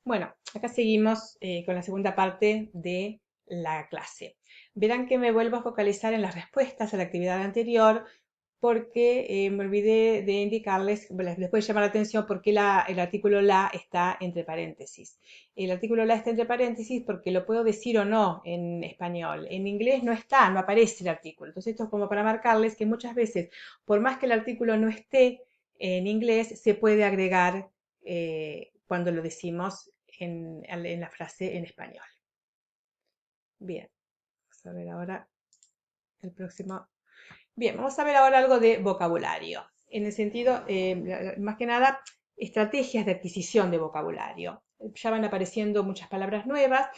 Bueno, acá seguimos con la segunda parte de la clase. Verán que me vuelvo a focalizar en las respuestas a la actividad anterior porque me olvidé de indicarles, les puede llamar la atención por qué el artículo la está entre paréntesis. El artículo la está entre paréntesis porque lo puedo decir o no en español. En inglés no está, no aparece el artículo. Entonces esto es como para marcarles que muchas veces, por más que el artículo no esté en inglés, se puede agregar cuando lo decimos en la frase en español. Bien, vamos a ver ahora el próximo. Bien, vamos a ver ahora algo de vocabulario. En el sentido, más que nada, estrategias de adquisición de vocabulario. Ya van apareciendo muchas palabras nuevas.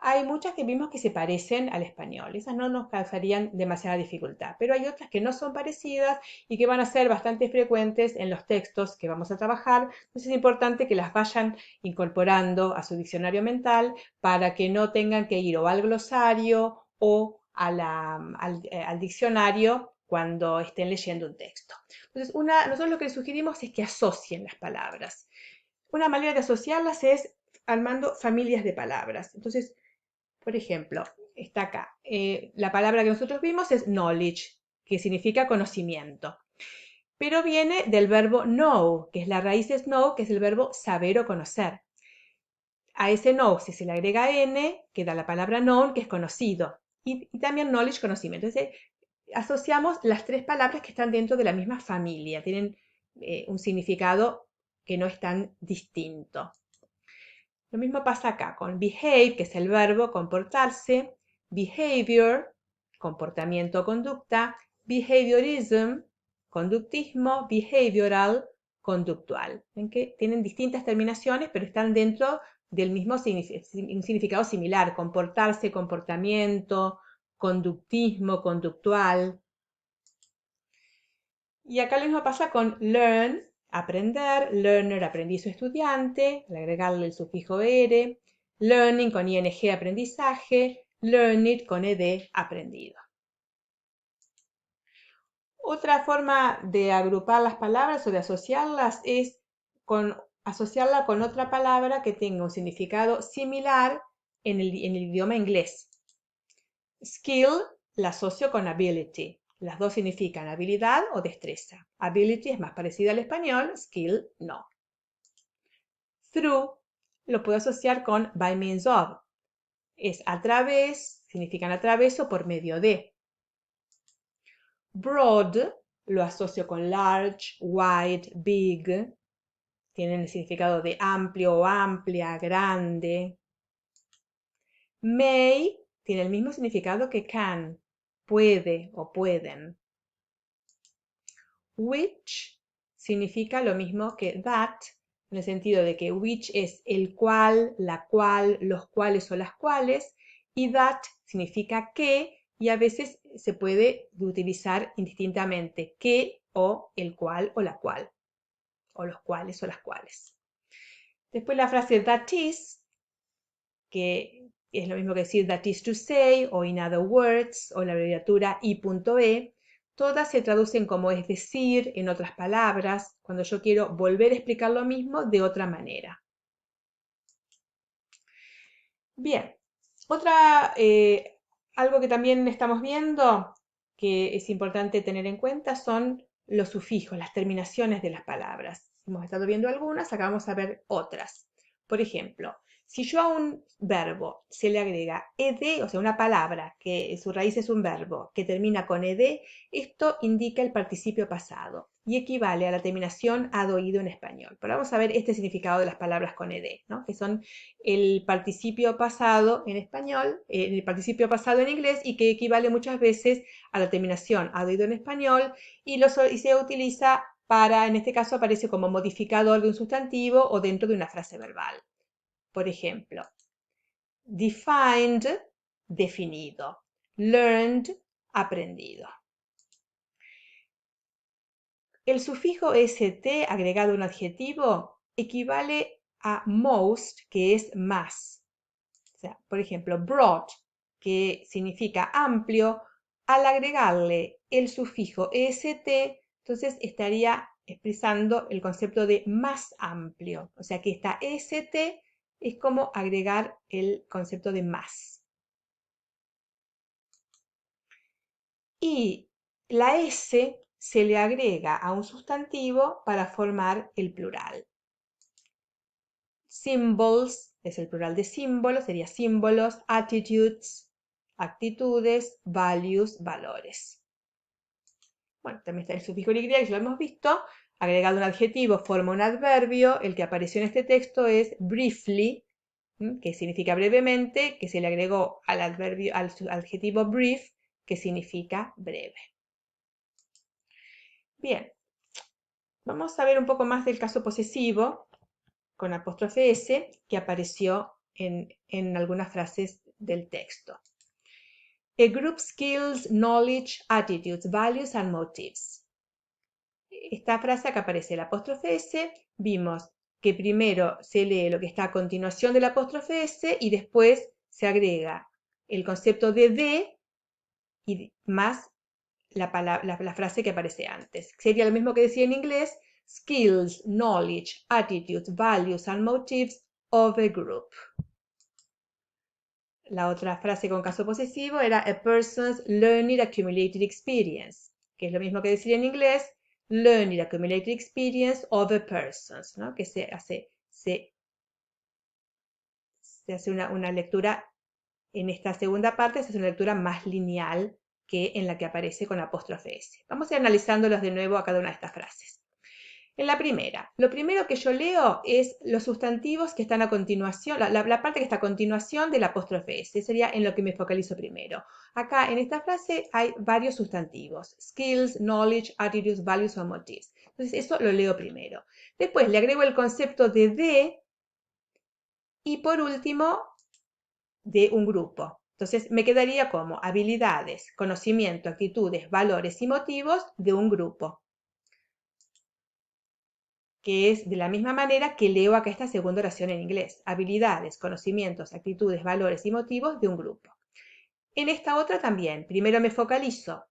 Hay muchas que vimos que se parecen al español. Esas no nos causarían demasiada dificultad. Pero hay otras que no son parecidas y que van a ser bastante frecuentes en los textos que vamos a trabajar. Entonces es importante que las vayan incorporando a su diccionario mental para que no tengan que ir o al glosario o al diccionario cuando estén leyendo un texto. Entonces, nosotros lo que les sugerimos es que asocien las palabras. Una manera de asociarlas es armando familias de palabras. Entonces, por ejemplo, está acá. La palabra que nosotros vimos es knowledge, que significa conocimiento. Pero viene del verbo know, que es la raíz de know, que es el verbo saber o conocer. A ese know, si se le agrega n, queda la palabra known, que es conocido. Y también knowledge, conocimiento. Entonces, asociamos las tres palabras que están dentro de la misma familia, tienen un significado que no es tan distinto. Lo mismo pasa acá con behave, que es el verbo comportarse, behavior, comportamiento o conducta, behaviorism, conductismo, behavioral, conductual. Ven que tienen distintas terminaciones, pero están dentro del mismo un significado similar, comportarse, comportamiento, conductismo, conductual. Y acá lo mismo pasa con learn, aprender, learner, aprendiz o estudiante, al agregarle el sufijo er, learning con ing, aprendizaje, learned con ed, aprendido. Otra forma de agrupar las palabras o de asociarlas es asociarla con otra palabra que tenga un significado similar en el idioma inglés. Skill la asocio con ability. Las dos significan habilidad o destreza. Ability es más parecida al español, skill no. Through lo puedo asociar con by means of. Es a través, significan a través o por medio de. Broad lo asocio con large, wide, big. Tienen el significado de amplio o amplia, grande. May tiene el mismo significado que can, puede o pueden. Which significa lo mismo que that, en el sentido de que which es el cual, la cual, los cuales o las cuales, y that significa que, y a veces se puede utilizar indistintamente, que o el cual o la cual, o los cuales o las cuales. Después la frase that is, que es lo mismo que decir that is to say, o in other words, o la abreviatura i.e, todas se traducen como es decir, en otras palabras, cuando yo quiero volver a explicar lo mismo de otra manera. Bien, algo que también estamos viendo que es importante tener en cuenta son los sufijos, las terminaciones de las palabras. Hemos estado viendo algunas, acá vamos a ver otras. Por ejemplo, si yo a un verbo se le agrega ed, o sea, una palabra que su raíz es un verbo que termina con ed, esto indica el participio pasado y equivale a la terminación ad oído en español. Pero vamos a ver este significado de las palabras con ed, ¿no? Que son el participio pasado en español, el participio pasado en inglés y que equivale muchas veces a la terminación ad oído en español y se utiliza para, en este caso aparece como modificador de un sustantivo o dentro de una frase verbal. Por ejemplo, defined, definido, learned, aprendido. El sufijo st agregado a un adjetivo equivale a most, que es más. O sea, por ejemplo, broad, que significa amplio, al agregarle el sufijo est, entonces estaría expresando el concepto de más amplio. O sea que esta est Es como agregar el concepto de más. Y la S se le agrega a un sustantivo para formar el plural. Symbols es el plural de símbolos, sería símbolos, attitudes, actitudes, values, valores. Bueno, también está el sufijo y, que lo hemos visto. Agregado un adjetivo forma un adverbio. El que apareció en este texto es briefly, que significa brevemente, que se le agregó al adjetivo brief, que significa breve. Bien, vamos a ver un poco más del caso posesivo con apóstrofe S que apareció en algunas frases del texto. A group skills, knowledge, attitudes, values and motives. Esta frase acá aparece el apóstrofe S, vimos que primero se lee lo que está a continuación del apóstrofe S y después se agrega el concepto de y más la frase que aparece antes. Sería lo mismo que decía en inglés, skills, knowledge, attitudes, values and motives of a group. La otra frase con caso posesivo era a person's learning accumulated experience, que es lo mismo que decir en inglés, learning accumulated experience of a persons, ¿no? Que se hace una lectura, en esta segunda parte se hace una lectura más lineal que en la que aparece con apóstrofe S. Vamos a ir analizándolos de nuevo a cada una de estas frases. En la primera, lo primero que yo leo es los sustantivos que están a continuación, la parte que está a continuación del apóstrofe S, sería en lo que me focalizo primero. Acá en esta frase hay varios sustantivos, skills, knowledge, attitudes, values o motives. Entonces eso lo leo primero. Después le agrego el concepto de y por último de un grupo. Entonces me quedaría como habilidades, conocimiento, actitudes, valores y motivos de un grupo, que es de la misma manera que leo acá esta segunda oración en inglés. Habilidades, conocimientos, actitudes, valores y motivos de un grupo. En esta otra también, primero me focalizo,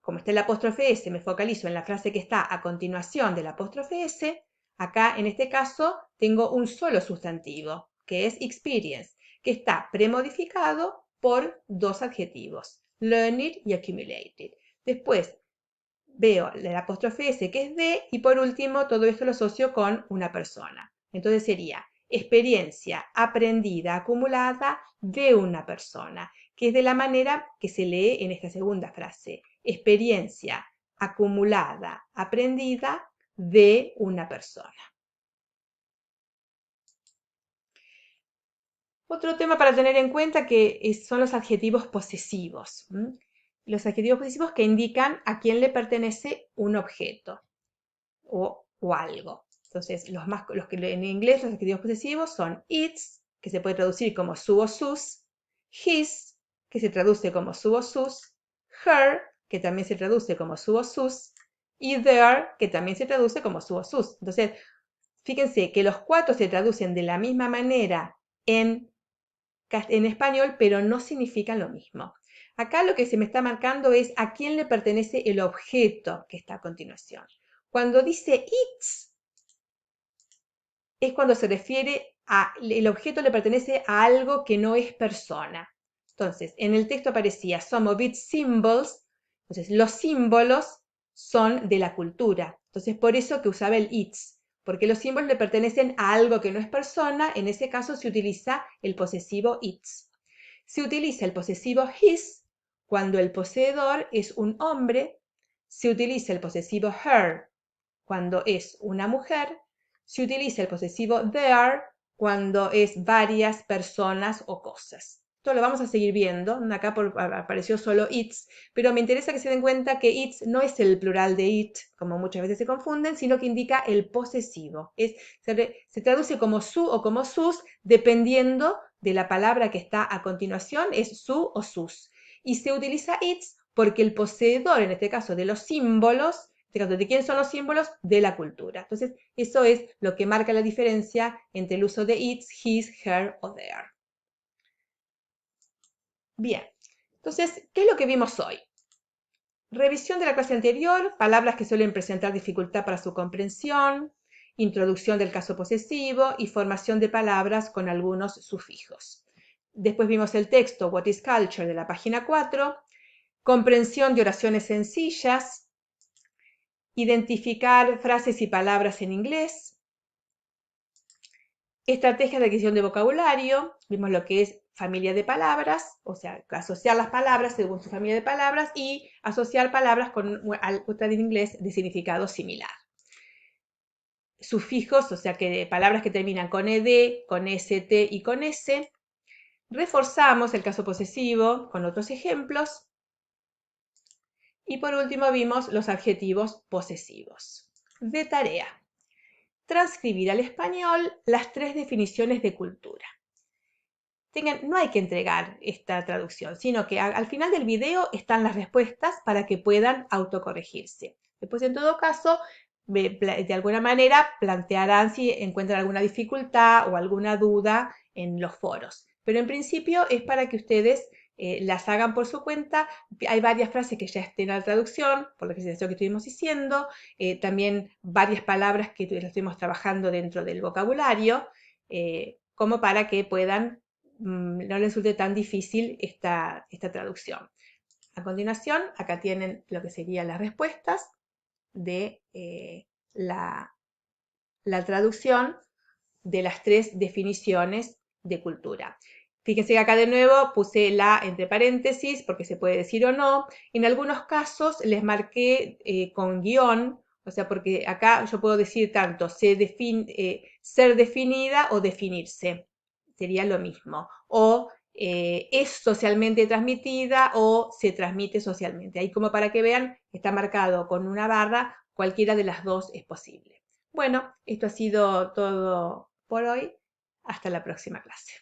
como está el apóstrofe S, me focalizo en la frase que está a continuación del apóstrofe S. Acá, en este caso, tengo un solo sustantivo, que es experience, que está premodificado por dos adjetivos, learned y accumulated. Después, veo el apóstrofe S que es de, y por último todo esto lo asocio con una persona. Entonces sería experiencia aprendida, acumulada de una persona, que es de la manera que se lee en esta segunda frase. Experiencia acumulada, aprendida de una persona. Otro tema para tener en cuenta que son los adjetivos posesivos. Los adjetivos posesivos que indican a quién le pertenece un objeto o algo. Entonces, los que en inglés los adjetivos posesivos son its, que se puede traducir como su o sus, his, que se traduce como su o sus, her, que también se traduce como su o sus, y their, que también se traduce como su o sus. Entonces, fíjense que los cuatro se traducen de la misma manera en español, pero no significan lo mismo. Acá lo que se me está marcando es a quién le pertenece el objeto que está a continuación. Cuando dice its, es cuando se refiere el objeto le pertenece a algo que no es persona. Entonces, en el texto aparecía some of its symbols, entonces los símbolos son de la cultura. Entonces, por eso que usaba el its, porque los símbolos le pertenecen a algo que no es persona, en ese caso se utiliza el posesivo its. Se utiliza el posesivo his cuando el poseedor es un hombre, se utiliza el posesivo her cuando es una mujer, se utiliza el posesivo their cuando es varias personas o cosas. Esto lo vamos a seguir viendo, acá apareció solo its, pero me interesa que se den cuenta que its no es el plural de it, como muchas veces se confunden, sino que indica el posesivo. Se traduce como su o como sus, dependiendo de la palabra que está a continuación, es su o sus. Y se utiliza its porque el poseedor, en este caso de los símbolos, ¿de quién son los símbolos? De la cultura. Entonces, eso es lo que marca la diferencia entre el uso de its, his, her o their. Bien, entonces, ¿qué es lo que vimos hoy? Revisión de la clase anterior, palabras que suelen presentar dificultad para su comprensión, introducción del caso posesivo y formación de palabras con algunos sufijos. Después vimos el texto What is Culture de la página 4, comprensión de oraciones sencillas, identificar frases y palabras en inglés, estrategias de adquisición de vocabulario, vimos lo que es familia de palabras, o sea, asociar las palabras según su familia de palabras y asociar palabras con otra en inglés de significado similar. Sufijos, o sea, que palabras que terminan con ed, con st y con s. Reforzamos el caso posesivo con otros ejemplos. Y por último vimos los adjetivos posesivos. De tarea. Transcribir al español las 3 definiciones de cultura. No hay que entregar esta traducción, sino que al final del video están las respuestas para que puedan autocorregirse. Después, en todo caso, de alguna manera plantearán si encuentran alguna dificultad o alguna duda en los foros. Pero en principio es para que ustedes las hagan por su cuenta. Hay varias frases que ya estén en la traducción, por lo que estuvimos diciendo, también varias palabras que estuvimos trabajando dentro del vocabulario, como para que puedan no les resulte tan difícil esta traducción. A continuación, acá tienen lo que serían las respuestas de la traducción de las 3 definiciones de cultura. Fíjense que acá de nuevo puse la entre paréntesis porque se puede decir o no. En algunos casos les marqué con guión, o sea, porque acá yo puedo decir tanto ser definida o definirse. Sería lo mismo. O es socialmente transmitida o se transmite socialmente. Ahí como para que vean, está marcado con una barra, cualquiera de las dos es posible. Bueno, esto ha sido todo por hoy. Hasta la próxima clase.